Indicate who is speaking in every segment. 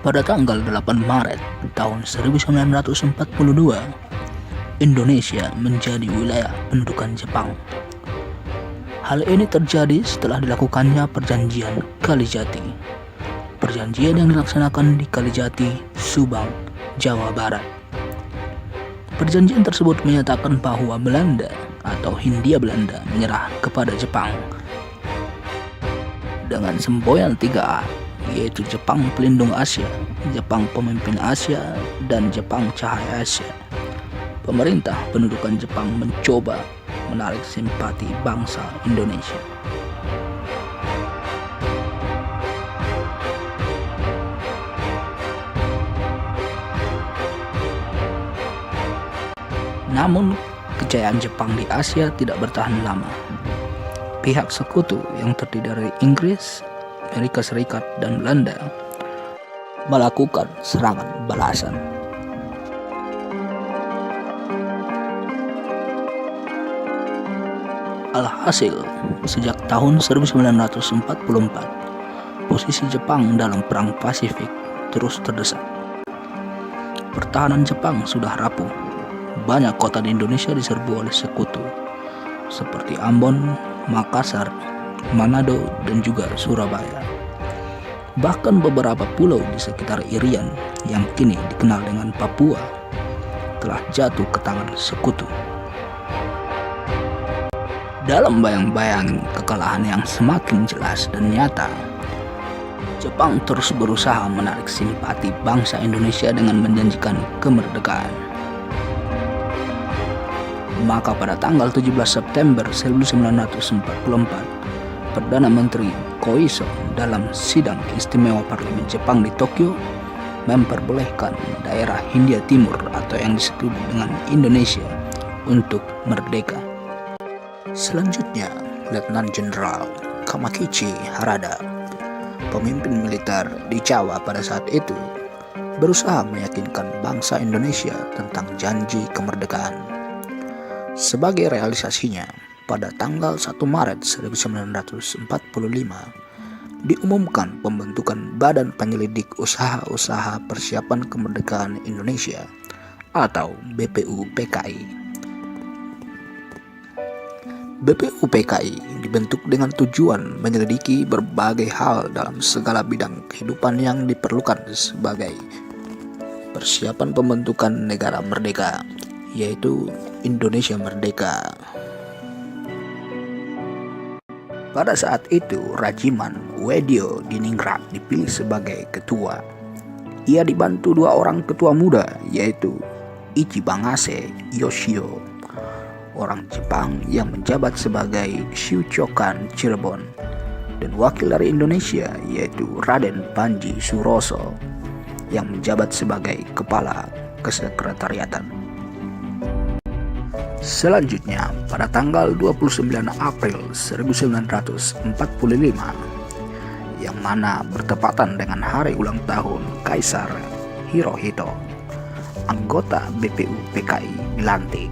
Speaker 1: Pada tanggal 8 Maret tahun 1942, Indonesia menjadi wilayah pendudukan Jepang. Hal ini terjadi setelah dilakukannya Perjanjian Kalijati. Perjanjian yang dilaksanakan di Kalijati, Subang, Jawa Barat. Perjanjian tersebut menyatakan bahwa Belanda atau Hindia Belanda menyerah kepada Jepang dengan semboyan 3A, yaitu Jepang Pelindung Asia, Jepang Pemimpin Asia, dan Jepang Cahaya Asia. Pemerintah pendudukan Jepang mencoba menarik simpati bangsa Indonesia. Namun, kejayaan Jepang di Asia tidak bertahan lama. Pihak sekutu yang terdiri dari Inggris, Amerika Serikat, dan Belanda melakukan serangan balasan. Alhasil, sejak tahun 1944, posisi Jepang dalam Perang Pasifik terus terdesak. Pertahanan Jepang sudah rapuh. Banyak kota di Indonesia diserbu oleh sekutu, seperti Ambon, Makassar, Manado, dan juga Surabaya. Bahkan beberapa pulau di sekitar Irian yang kini dikenal dengan Papua telah jatuh ke tangan sekutu. Dalam bayang-bayang kekalahan yang semakin jelas dan nyata, Jepang terus berusaha menarik simpati bangsa Indonesia dengan menjanjikan kemerdekaan. Maka pada tanggal 17 September 1944, Perdana Menteri Koiso dalam sidang istimewa Parlemen Jepang di Tokyo memperbolehkan daerah Hindia Timur atau yang disebut dengan Indonesia untuk merdeka. Selanjutnya, Letnan Jenderal Kamakichi Harada, pemimpin militer di Jawa pada saat itu, berusaha meyakinkan bangsa Indonesia tentang janji kemerdekaan. Sebagai realisasinya, pada tanggal 1 Maret 1945 diumumkan pembentukan Badan Penyelidik Usaha-Usaha Persiapan Kemerdekaan Indonesia atau BPUPKI. BPUPKI dibentuk dengan tujuan menyelidiki berbagai hal dalam segala bidang kehidupan yang diperlukan sebagai persiapan pembentukan negara merdeka, yaitu Indonesia Merdeka. Pada saat itu, Rajiman Wedyo Diningrat dipilih sebagai ketua. Ia dibantu dua orang ketua muda, yaitu Ichibangase Yoshio, orang Jepang yang menjabat sebagai Shuchokan Cirebon, dan wakil dari Indonesia, yaitu Raden Panji Suroso, yang menjabat sebagai kepala kesekretariatan. Selanjutnya, pada tanggal 29 April 1945, yang mana bertepatan dengan hari ulang tahun Kaisar Hirohito, anggota BPUPKI dilantik.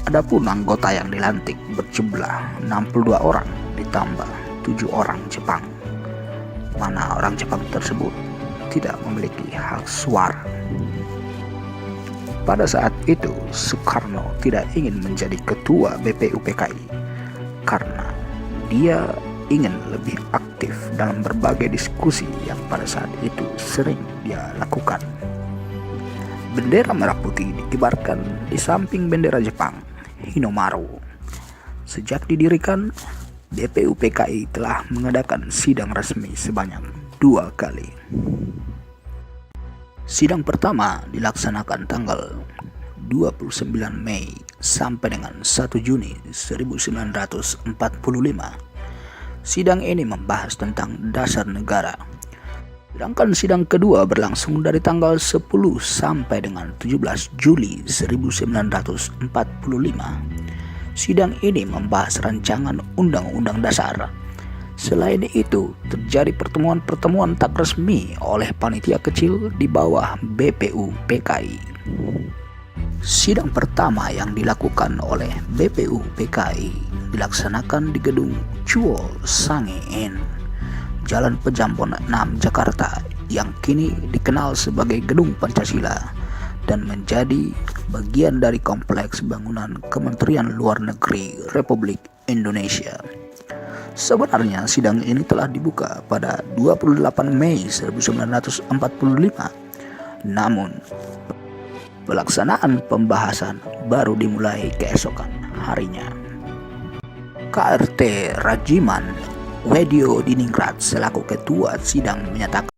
Speaker 1: Adapun anggota yang dilantik berjumlah 62 orang ditambah 7 orang Jepang, mana orang Jepang tersebut tidak memiliki hak suara. Pada saat itu, Soekarno tidak ingin menjadi ketua BPUPKI karena dia ingin lebih aktif dalam berbagai diskusi yang pada saat itu sering dia lakukan. Bendera merah putih dikibarkan di samping bendera Jepang, Hinomaru. Sejak didirikan, BPUPKI telah mengadakan sidang resmi sebanyak 2 kali. Sidang pertama dilaksanakan tanggal 29 Mei sampai dengan 1 Juni 1945. Sidang ini membahas tentang dasar negara. Sedangkan sidang kedua berlangsung dari tanggal 10 sampai dengan 17 Juli 1945. Sidang ini membahas rancangan Undang-Undang Dasar. Selain itu, terjadi pertemuan-pertemuan tak resmi oleh panitia kecil di bawah BPUPKI. Sidang pertama yang dilakukan oleh BPUPKI dilaksanakan di gedung Chuo Sange Inn, Jalan Pejambon 6, Jakarta, yang kini dikenal sebagai Gedung Pancasila dan menjadi bagian dari kompleks bangunan Kementerian Luar Negeri Republik Indonesia. Sebenarnya sidang ini telah dibuka pada 28 Mei 1945, namun pelaksanaan pembahasan baru dimulai keesokan harinya. KRT Rajiman Wedyo Diningrat selaku ketua sidang menyatakan